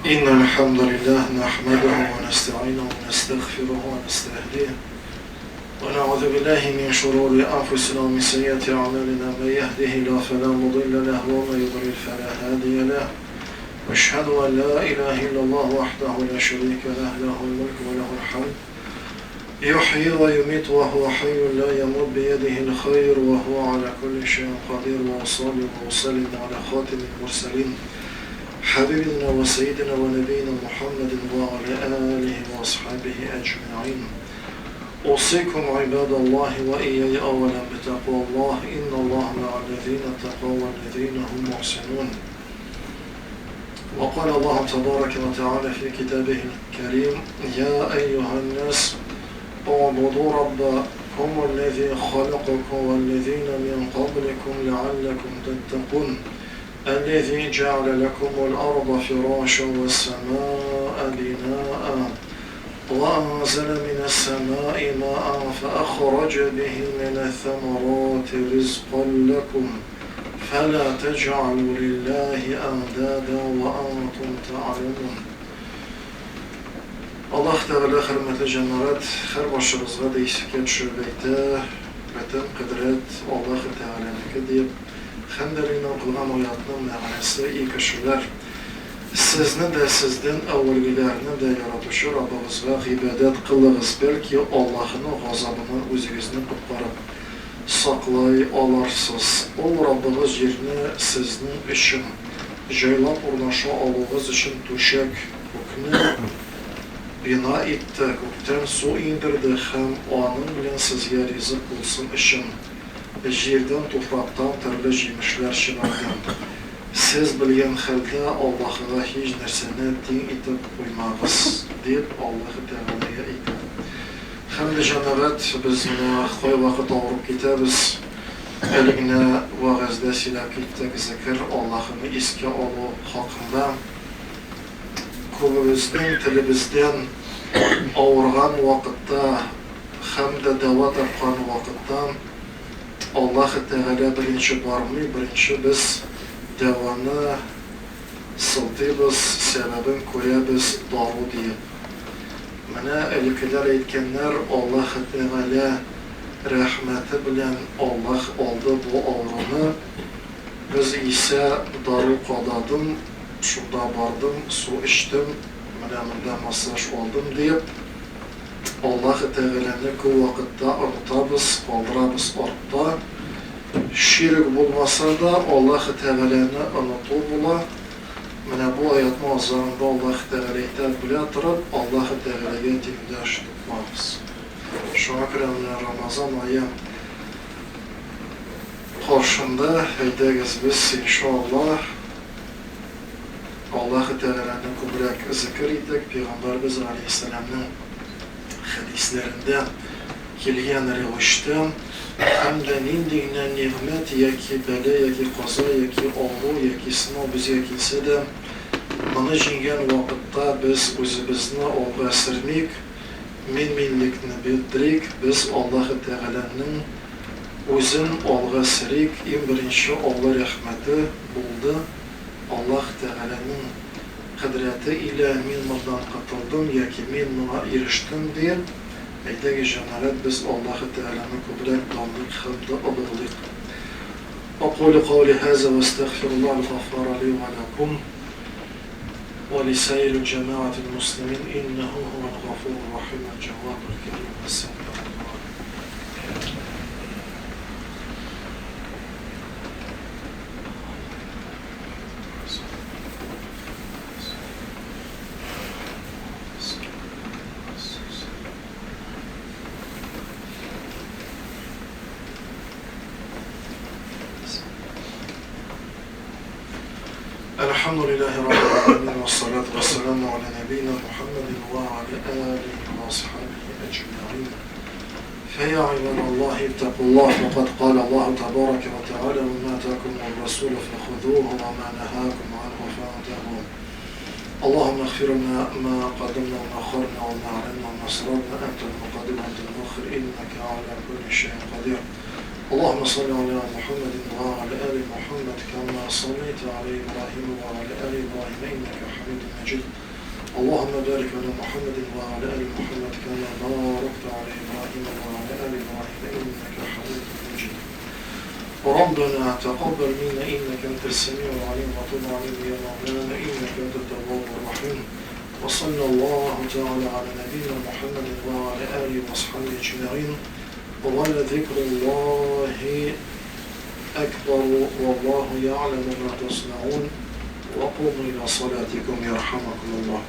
إن الحمد لله نحمده ونستعينه ونستغفره ونستهديه ونعوذ بالله من شرور أنفسنا ومن سيئات أعمالنا. من يهده الله فلا مضل له ومن يضلل فلا هادي له. أشهد أن لا إله إلا الله وحده لا شريك له، له الملك وله الحمد، يحيي ويميت وهو حي لا يموت بيده الخير وهو على كل شيء قدير. وأصلي وأسلم على خاتم المرسلين حبيبنا وسيدنا ونبينا محمد وعلى آله وأصحابه أجمعين. أوصيكم عباد الله وإياي أولا بتقوى الله، إن الله مع الذين اتقوا والذين هم محسنون. وقال الله تبارك وتعالى في كتابه الكريم: يا أيها الناس اعبدوا ربكم الذي خلقكم والذين من قبلكم لعلكم تتقون الذي جعل لكم الأرض فراشا والسماء بناء وأنزل من السماء ماء فأخرج به من الثمرات رزقا لكم فلا تجعلوا لله أندادا وأنتم تعلمون. Allah Teala hürmetli cemaat, her başımızda değişiklik şöbeyte, beten kıdret Allah Teala'nınki deyip, Hamdülillah kılgan hayatının meğanesi iyi kişiler. Sizden de sizden evvelgilerini de yaratışı Rabbimiz'e ibadet kılığız. Belki Allah'ın gazabından özünüzü kurtarıp saklay alarsınız. O Rabbimiz yerini sizin için jaylap urnaşa alığız için tuşak hükmü bina etti. Gökten su indirdi. Hem onun bilen sizge rızık olsun için. Yerden, topraktan türlü yemişler şımardan. Siz bilgen halde Allah'a hiç nersene din etip koymağız deyip Allah'ı Teala'ya etip. Hem de canavet biz buna koy vakit ağırıp giteriz. Eline vağızda silap ettik zikir Allah'ını iske olu hakkında. Kulümüzden, tilimizden ağırgan vakitte hem de davat yapan vakitte Allah-u Teala birinci barmı, birinci biz devamlı sıltıyız, sebebin koyabız daru diye. Bana ilkiler etkenler Allah-u Teala rahmeti bilen Allah aldı bu ağrını. Biz ise daru qadadım, şurada bardım, su içtim, bana masaj oldum deyip Allah-u Teala'nı bu vakitte unutabız, kaldırabız ortada. Şirik bulmasa da Allah-u Teala'nı unutubula. Bana bu ayet muazzamında Allah-u Teala'yı tedbile atırıp Allah-u Teala'ya dindaş tutmamız. Şu akramına Ramazan ayı karşında heydəgiz biz inşallah Allah-u Teala'nın kubrak zikir ettik. Peygamberimiz Aleyhisselam'ın hadislerinde kelgen rivişte hem de nindigine nimet yaki bela yaki qaza yaki ağrı yaki sınav bize kelse de bana jingen vakitte biz özümüzne olga sirmik minlikni bildirik. Biz Allah-u Teala'nın özün olga sirik en birinci Allah rahmeti buldu. Allah-u Teala'nın kudreti ile min mırdan katıldım yaki min buna eriştim diye eydeki cemaat biz Allah-u Teala'nın kubrak daldık hamda alıglık. أقول قولي هذا واستغفر الله الغفار لي ولكم ولسائر جماعة المسلمين إنه هو الغفور الرحيم الجواد الكريم السميع الدعاء. الحمد لله رب العالمين والصلاة والسلام على نبينا محمد وعلى آله وأصحابه أجمعين. فيا عباد الله اتقوا الله وقد قال الله تبارك وتعالى وما آتاكم الرسول فخذوه وما نهاكم عنه فانتهوا. اللهم اغفر لنا ما قدمنا وما أخرنا وما أعلنا وما أسررنا أنت المقدم وأنت المؤخر إنك على كل شيء قدير. اللهم صل على محمد وعلى آل محمد كما صليت على إبراهيم وعلى آل إبراهيم إنك حميد مجيد. اللهم بارك على محمد وعلى آل محمد كما باركت على إبراهيم وعلى آل إبراهيم إنك حميد مجيد. ربنا تقبل منا إنك أنت السميع العليم وتب علينا يا مولانا إنك أنت التواب الرحيم. وصلى الله تعالى على نبينا محمد وعلى آله وصحبه أجمعين. ولذكر الله أكبر والله يعلم ما تصنعون. وقوموا إلى صلاتكم يرحمكم الله.